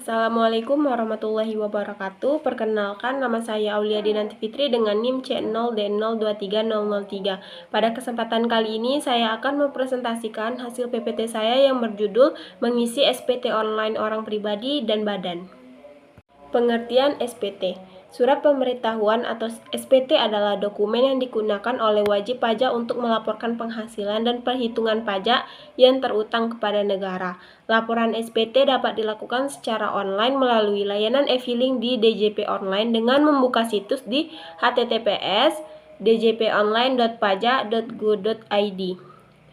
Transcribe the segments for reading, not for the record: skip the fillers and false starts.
Assalamualaikum warahmatullahi wabarakatuh. Perkenalkan, nama saya Aulia Dinanti Fitri dengan NIM C0D023003. Pada kesempatan kali ini saya akan mempresentasikan hasil PPT saya yang berjudul Mengisi SPT Online Orang Pribadi dan Badan. Pengertian SPT. Surat pemberitahuan atau SPT adalah dokumen yang digunakan oleh wajib pajak untuk melaporkan penghasilan dan perhitungan pajak yang terutang kepada negara. Laporan SPT dapat dilakukan secara online melalui layanan e-filing di DJP Online dengan membuka situs di https://djponline.pajak.go.id.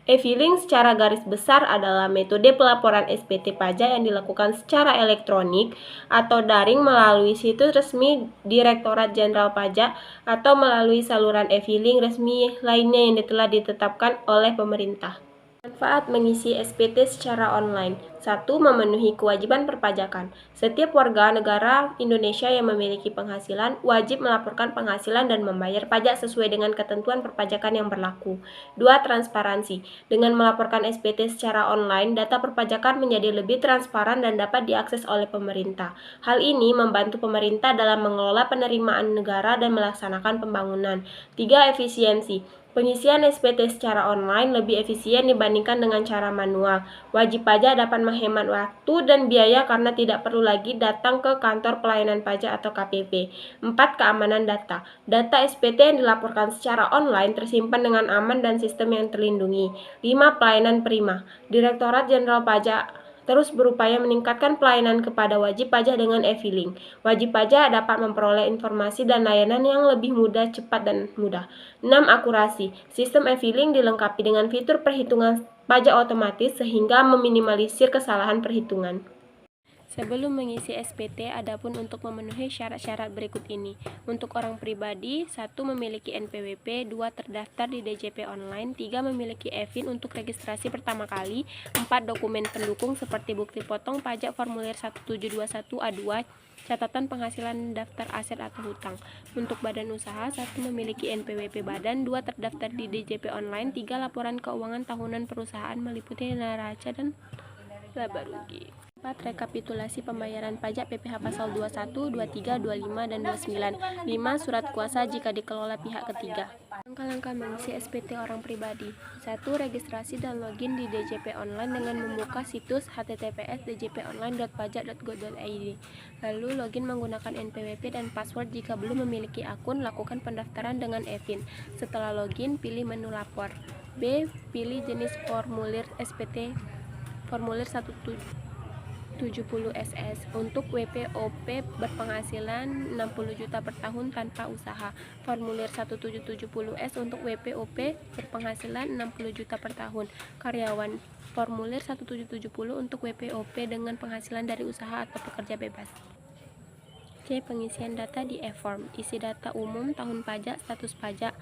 E-filing secara garis besar adalah metode pelaporan SPT pajak yang dilakukan secara elektronik atau daring melalui situs resmi Direktorat Jenderal Pajak atau melalui saluran e-filing resmi lainnya yang telah ditetapkan oleh pemerintah. Manfaat mengisi SPT secara online. 1. Memenuhi kewajiban perpajakan. Setiap warga negara Indonesia yang memiliki penghasilan wajib melaporkan penghasilan dan membayar pajak sesuai dengan ketentuan perpajakan yang berlaku. 2. Transparansi. Dengan melaporkan SPT secara online, data perpajakan menjadi lebih transparan dan dapat diakses oleh pemerintah. Hal ini membantu pemerintah dalam mengelola penerimaan negara dan melaksanakan pembangunan. 3. Efisiensi. Pengisian SPT secara online lebih efisien dibandingkan dengan cara manual. Wajib pajak dapat menghemat waktu dan biaya karena tidak perlu lagi datang ke kantor pelayanan pajak atau KPP. 4. Keamanan data. Data SPT yang dilaporkan secara online tersimpan dengan aman dan sistem yang terlindungi. 5. Pelayanan prima. Direktorat Jenderal Pajak terus berupaya meningkatkan pelayanan kepada wajib pajak dengan e-filing. Wajib pajak dapat memperoleh informasi dan layanan yang lebih mudah, cepat, dan mudah. 6. Akurasi. Sistem e-filing dilengkapi dengan fitur perhitungan pajak otomatis sehingga meminimalisir kesalahan perhitungan. Sebelum mengisi SPT, adapun untuk memenuhi syarat-syarat berikut ini. Untuk orang pribadi, 1. Memiliki NPWP, 2. Terdaftar di DJP Online, 3. Memiliki e-fin untuk registrasi pertama kali, 4. Dokumen pendukung seperti bukti potong pajak formulir 1721A2, catatan penghasilan daftar aset atau hutang. Untuk badan usaha, 1. Memiliki NPWP badan, 2. Terdaftar di DJP Online, 3. Laporan keuangan tahunan perusahaan meliputi neraca dan laba rugi. 4. Rekapitulasi pembayaran pajak PPh pasal 21, 23, 25, dan 29. 5. Surat kuasa jika dikelola pihak ketiga. Langkah-langkah mengisi SPT orang pribadi. 1. Registrasi dan login di DJP Online dengan membuka situs https://djponline.pajak.go.id. Lalu login menggunakan NPWP dan password. Jika belum memiliki akun, lakukan pendaftaran dengan e-fin. Setelah login, pilih menu lapor. B. Pilih jenis formulir SPT formulir 170SS untuk WPOP berpenghasilan 60 juta per tahun tanpa usaha. Formulir 1770S untuk WPOP berpenghasilan 60 juta per tahun karyawan. Formulir 1770 untuk WPOP dengan penghasilan dari usaha atau pekerja bebas. C. Pengisian data di e-form. Isi data umum, tahun pajak, status pajak,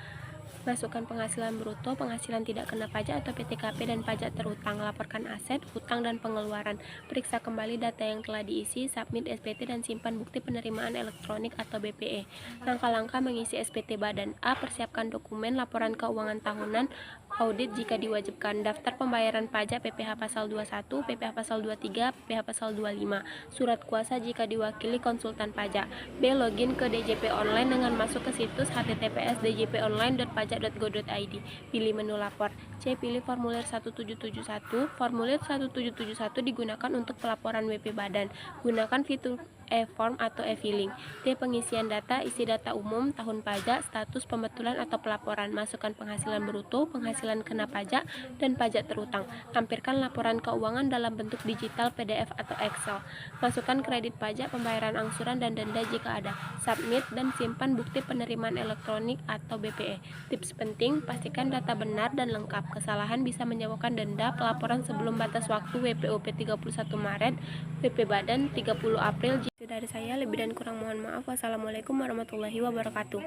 masukkan penghasilan bruto, penghasilan tidak kena pajak atau PTKP dan pajak terutang, laporkan aset, hutang, dan pengeluaran. Periksa kembali data yang telah diisi, submit SPT, dan simpan bukti penerimaan elektronik atau BPE. Langkah-langkah mengisi SPT badan. A. Persiapkan dokumen laporan keuangan tahunan, audit jika diwajibkan, daftar pembayaran pajak PPh pasal 21, PPh pasal 23, PPh pasal 25, surat kuasa jika diwakili konsultan pajak. B. Login ke DJP Online dengan masuk ke situs https://djponline.pajak.go.id. Pilih menu lapor. C. Pilih formulir 1771. Formulir 1771 digunakan untuk pelaporan WP badan. Gunakan fitur e-form atau e-filing. D. Pengisian data, isi data umum, tahun pajak, status pembetulan atau pelaporan, masukkan penghasilan bruto, penghasilan kena pajak, dan pajak terutang. Tampilkan laporan keuangan dalam bentuk digital, PDF, atau Excel. Masukkan kredit pajak, pembayaran angsuran, dan denda jika ada. Submit dan simpan bukti penerimaan elektronik atau BPE. Tips penting, pastikan data benar dan lengkap. Kesalahan bisa menyebabkan denda. Pelaporan sebelum batas waktu WPOP 31 Maret, WP Badan 30 April. Dari saya, lebih dan kurang mohon maaf. Wassalamualaikum warahmatullahi wabarakatuh.